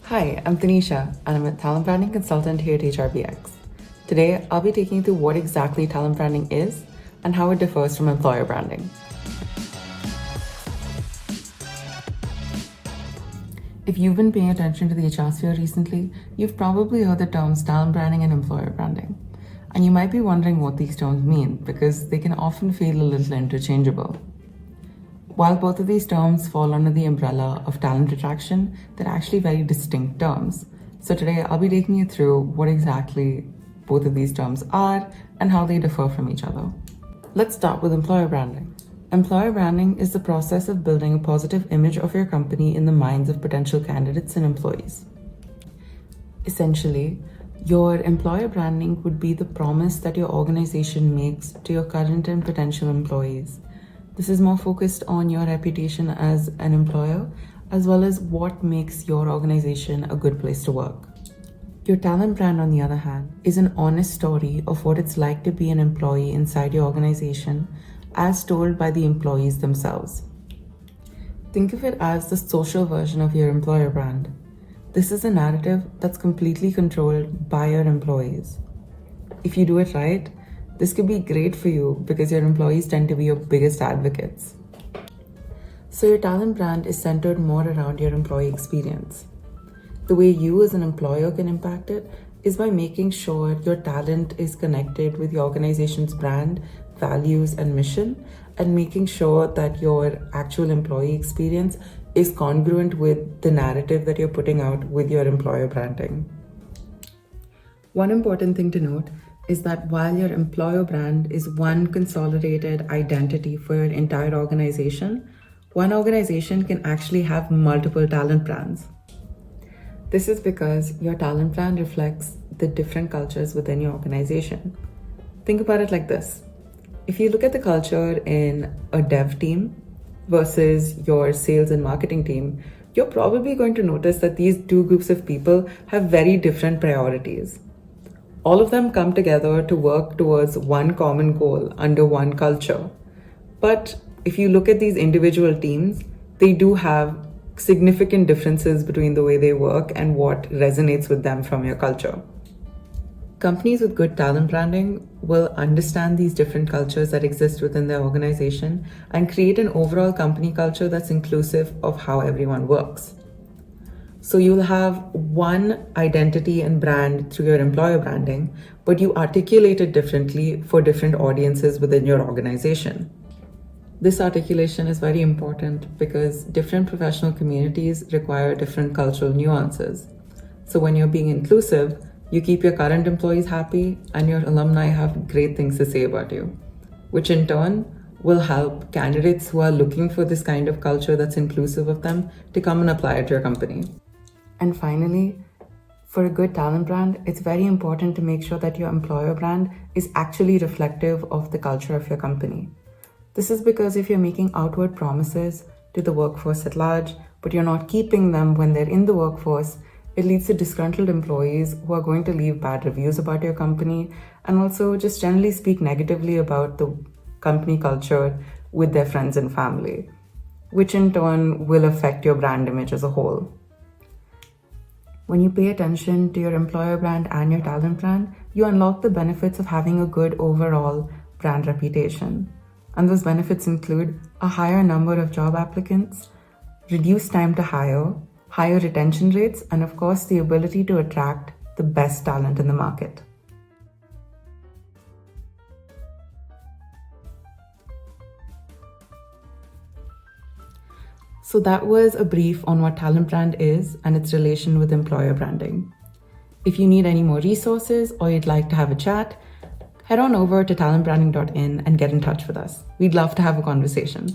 Hi, I'm Tanisha, and I'm a talent branding consultant here at HRBX. Today, I'll be taking you through what exactly talent branding is and how it differs from employer branding. If you've been paying attention to the HR sphere recently, you've probably heard the terms talent branding and employer branding. And you might be wondering what these terms mean because they can often feel a little interchangeable. While both of these terms fall under the umbrella of talent attraction, they're actually very distinct terms. So today I'll be taking you through what exactly both of these terms are and how they differ from each other. Let's start with employer branding. Employer branding is the process of building a positive image of your company in the minds of potential candidates and employees. Essentially, your employer branding would be the promise that your organization makes to your current and potential employees. This is more focused on your reputation as an employer, as well as what makes your organization a good place to work. Your talent brand, on the other hand, is an honest story of what it's like to be an employee inside your organization, as told by the employees themselves. Think of it as the social version of your employer brand. This is a narrative that's completely controlled by your employees. If you do it right, this could be great for you because your employees tend to be your biggest advocates. So your talent brand is centered more around your employee experience. The way you as an employer can impact it is by making sure your talent is connected with your organization's brand, values, and mission, and making sure that your actual employee experience is congruent with the narrative that you're putting out with your employer branding. One important thing to note is that while your employer brand is one consolidated identity for your entire organization, one organization can actually have multiple talent brands. This is because your talent brand reflects the different cultures within your organization. Think about it like this. If you look at the culture in a dev team versus your sales and marketing team, you're probably going to notice that these two groups of people have very different priorities. All of them come together to work towards one common goal under one culture. But if you look at these individual teams, they do have significant differences between the way they work and what resonates with them from your culture. Companies with good talent branding will understand these different cultures that exist within their organization and create an overall company culture that's inclusive of how everyone works. So you'll have one identity and brand through your employer branding, but you articulate it differently for different audiences within your organization. This articulation is very important because different professional communities require different cultural nuances. So when you're being inclusive, you keep your current employees happy and your alumni have great things to say about you, which in turn will help candidates who are looking for this kind of culture that's inclusive of them to come and apply it to your company. And finally, for a good talent brand, it's very important to make sure that your employer brand is actually reflective of the culture of your company. This is because if you're making outward promises to the workforce at large, but you're not keeping them when they're in the workforce, it leads to disgruntled employees who are going to leave bad reviews about your company and also just generally speak negatively about the company culture with their friends and family, which in turn will affect your brand image as a whole. When you pay attention to your employer brand and your talent brand, you unlock the benefits of having a good overall brand reputation. And those benefits include a higher number of job applicants, reduced time to hire, higher retention rates, and of course, the ability to attract the best talent in the market. So that was a brief on what talent brand is and its relation with employer branding. If you need any more resources or you'd like to have a chat, head on over to talentbranding.in and get in touch with us. We'd love to have a conversation.